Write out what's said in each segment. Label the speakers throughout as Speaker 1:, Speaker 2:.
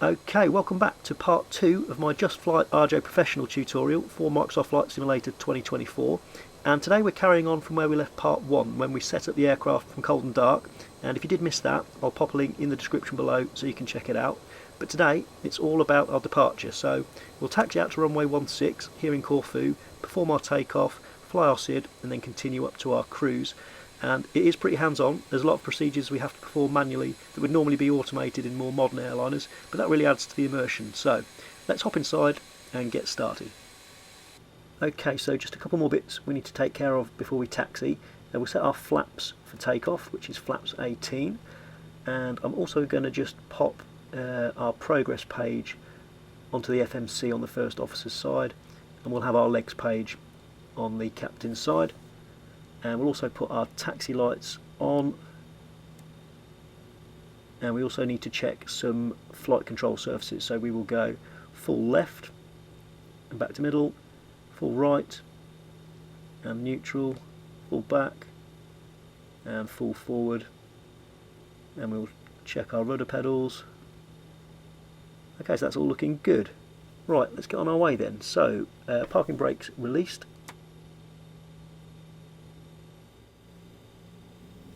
Speaker 1: Okay, welcome back to part 2 of my JustFlight RJ Professional tutorial for Microsoft Flight Simulator 2024, and today we're carrying on from where we left part 1 when we set up the aircraft from cold and dark, and if you did miss that I'll pop a link in the description below so you can check it out. But today it's all about our departure, so we'll taxi out to runway 16 here in Corfu, perform our takeoff, fly our SID and then continue up to our cruise. And it is pretty hands-on. There's a lot of procedures we have to perform manually that would normally be automated in more modern airliners, but that really adds to the immersion. So let's hop inside and get started. Okay, so just a couple more bits we need to take care of before we taxi. We'll set our flaps for takeoff, which is flaps 18, and I'm also going to just pop our progress page onto the FMC on the first officer's side, and we'll have our legs page on the captain's side. And we'll also put our taxi lights on, and we also need to check some flight control surfaces. So we will go full left and back to middle, full right and neutral, full back and full forward, and we'll check our rudder pedals. Okay, so that's all looking good. Right, let's get on our way then. So parking brakes released.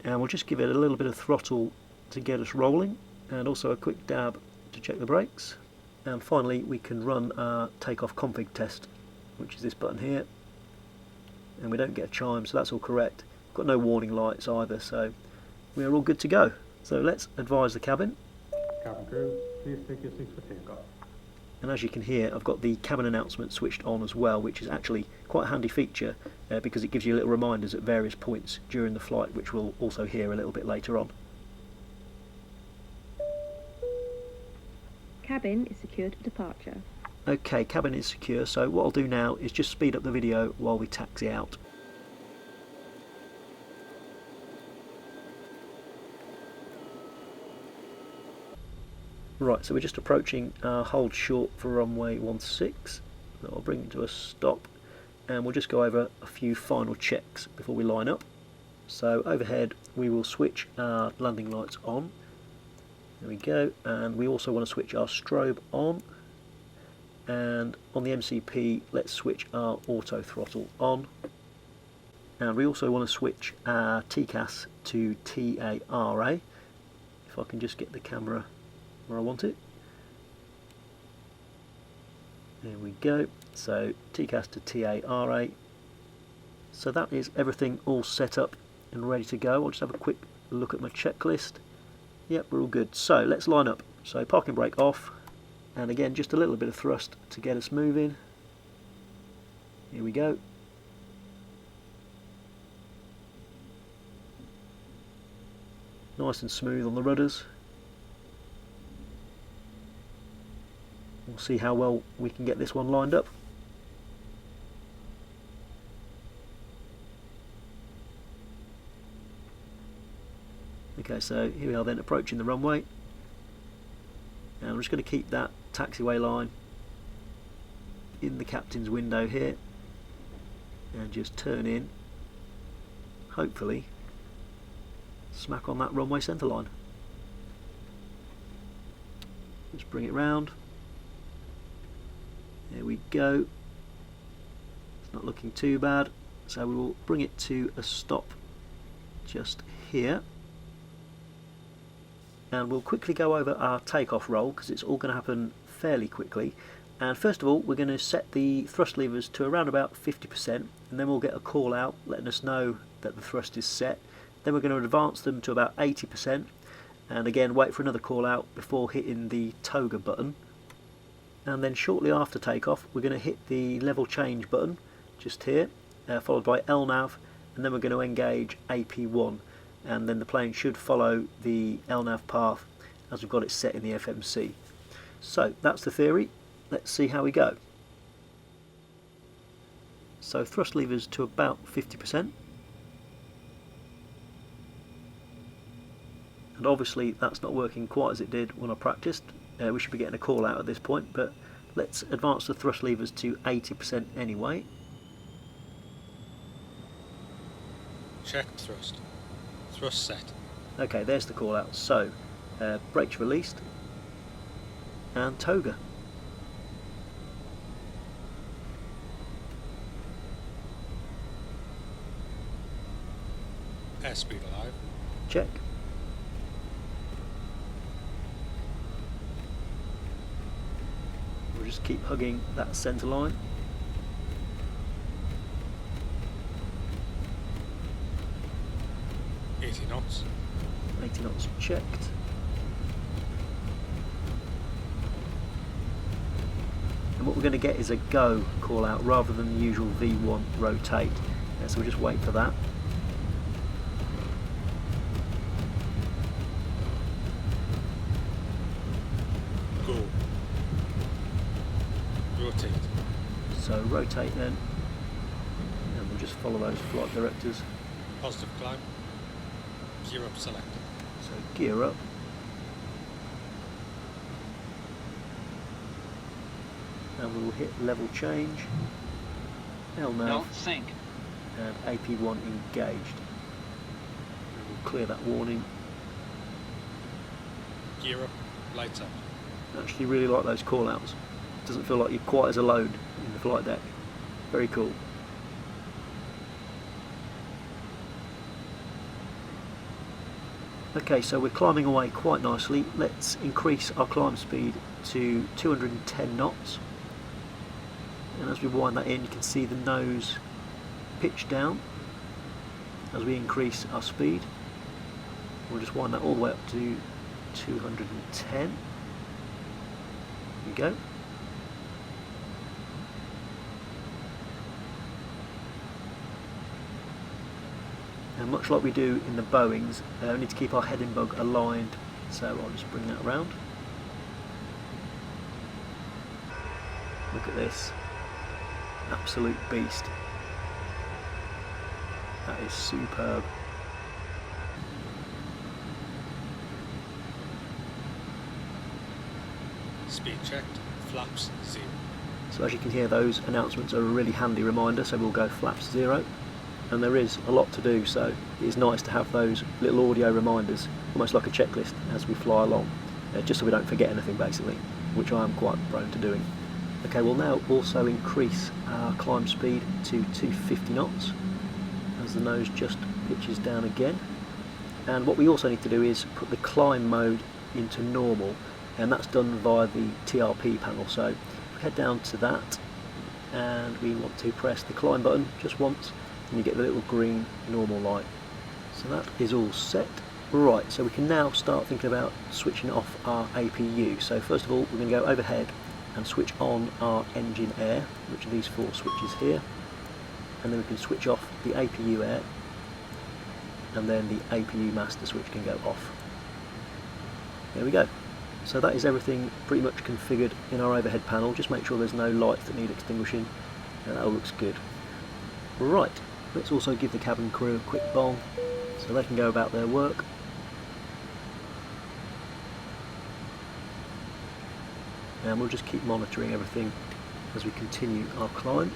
Speaker 1: And we'll just give it a little bit of throttle to get us rolling, and also a quick dab to check the brakes. And finally we can run our takeoff config test, which is this button here, and we don't get a chime, so that's all correct. We've got no warning lights either, so we are all good to go. So let's advise the cabin.
Speaker 2: Cabin crew, please take your seats for takeoff.
Speaker 1: And as you can hear, I've got the cabin announcement switched on as well, which is actually quite a handy feature because it gives you little reminders at various points during the flight, which we'll also hear a little bit later on.
Speaker 3: Cabin is secured for departure.
Speaker 1: Okay, cabin is secure, so what I'll do now is just speed up the video while we taxi out. Right, so we're just approaching our hold short for runway 16. So I'll bring it to a stop, and we'll just go over a few final checks before we line up. So overhead we will switch our landing lights on. There we go, and we also want to switch our strobe on. And on the MCP, let's switch our auto throttle on. And we also want to switch our TCAS to TARA. If I can just get the camera where I want it. There we go. So TCAS to TARA. So that is everything all set up and ready to go. I'll just have a quick look at my checklist. Yep, we're all good. So let's line up. So parking brake off, and again just a little bit of thrust to get us moving. Here we go. Nice and smooth on the rudders. We'll see how well we can get this one lined up. Okay, so here we are then approaching the runway, and I'm just going to keep that taxiway line in the captain's window here and just turn in, hopefully smack on that runway centre line. Just bring it round. There we go. It's not looking too bad, so we will bring it to a stop just here, and we'll quickly go over our takeoff roll because it's all going to happen fairly quickly. And first of all we're going to set the thrust levers to around about 50%, and then we'll get a call out letting us know that the thrust is set. Then we're going to advance them to about 80%, and again wait for another call out before hitting the toga button. And then shortly after takeoff we're going to hit the level change button just here, followed by LNAV, and then we're going to engage AP1, and then the plane should follow the LNAV path as we've got it set in the FMC. So that's the theory. Let's see how we go. So thrust levers to about 50%, and obviously that's not working quite as it did when I practiced. We should be getting a call out at this point, but let's advance the thrust levers to 80% anyway.
Speaker 4: Check thrust. Thrust set.
Speaker 1: Okay, there's the call out. So brakes released, and toga.
Speaker 4: Airspeed alive.
Speaker 1: Check. We'll just keep hugging that centre line.
Speaker 4: $80 knots.
Speaker 1: 80 knots checked. And what we're going to get is a go call out rather than the usual V1 rotate. So we'll just wait for that.
Speaker 4: Go. Rotate.
Speaker 1: So rotate then, and we'll just follow those flight directors.
Speaker 4: Positive climb. Gear up selected.
Speaker 1: So gear up. And we'll hit level change. LNAV.
Speaker 5: Don't sink.
Speaker 1: And AP1 engaged. And we'll clear that warning.
Speaker 4: Gear up. Lights up.
Speaker 1: I actually really like those call outs. Doesn't feel like you're quite as alone in the flight deck. Very cool. Okay, so we're climbing away quite nicely. Let's increase our climb speed to 210 knots. And as we wind that in, you can see the nose pitch down as we increase our speed. We'll just wind that all the way up to 210. There we go. And much like we do in the Boeings, we need to keep our heading bug aligned, so I'll just bring that around. Look at this, absolute beast. That is superb.
Speaker 4: Speed checked. Flaps 0.
Speaker 1: So as you can hear, those announcements are a really handy reminder, so we'll go flaps 0. And there is a lot to do, so it's nice to have those little audio reminders, almost like a checklist as we fly along, just so we don't forget anything basically, which I am quite prone to doing. Okay, we'll now also increase our climb speed to 250 knots as the nose just pitches down again. And what we also need to do is put the climb mode into normal, and that's done via the TRP panel. So we head down to that, and we want to press the climb button just once, and you get the little green normal light. So that is all set. Right, so we can now start thinking about switching off our APU. So first of all, we're going to go overhead and switch on our engine air, which are these 4 switches here, and then we can switch off the APU air, and then the APU master switch can go off. There we go. So that is everything pretty much configured in our overhead panel. Just make sure there's no lights that need extinguishing, and that all looks good. Right, let's also give the cabin crew a quick bong so they can go about their work. And we'll just keep monitoring everything as we continue our climb.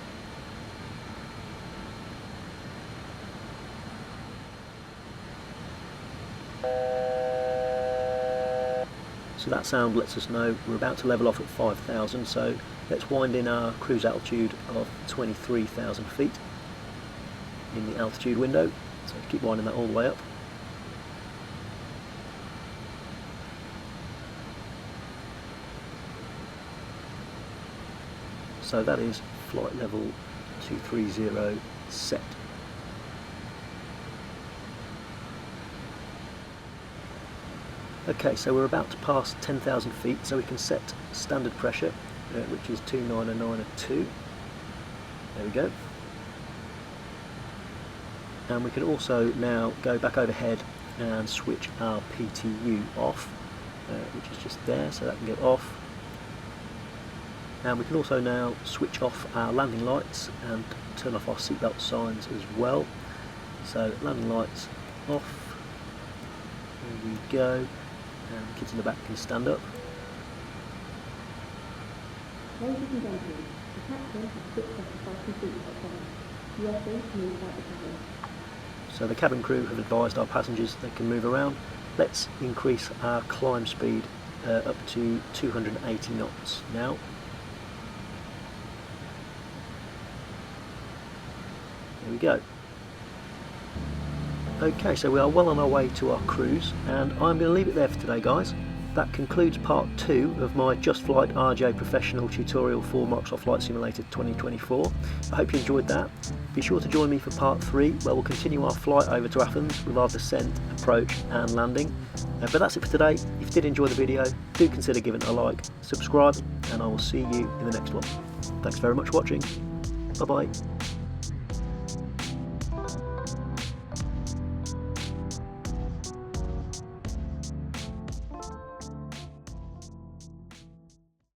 Speaker 1: So that sound lets us know we're about to level off at 5,000, so let's wind in our cruise altitude of 23,000 feet in the altitude window. So keep winding that all the way up. So that is flight level 230 set. Okay, so we're about to pass 10,000 feet, so we can set standard pressure, which is 29902. There we go. And we can also now go back overhead and switch our PTU off, which is just there, so that can go off. And we can also now switch off our landing lights and turn off our seatbelt signs as well. So landing lights off. There we go. And the kids in the back can stand up.
Speaker 3: Ladies and gentlemen, the captain has switched off the fasten seatbelt sign. You are free to move out the cabin.
Speaker 1: So the cabin crew have advised our passengers they can move around. Let's increase our climb speed up to 280 knots now. There we go. Okay, so we are well on our way to our cruise, and I'm going to leave it there for today, guys. That concludes part 2 of my JustFlight RJ Professional tutorial for Microsoft Flight Simulator 2024. I hope you enjoyed that. Be sure to join me for part 3, where we'll continue our flight over to Athens with our descent, approach and landing. But that's it for today. If you did enjoy the video, do consider giving it a like, subscribe, and I will see you in the next one. Thanks very much for watching. Bye bye.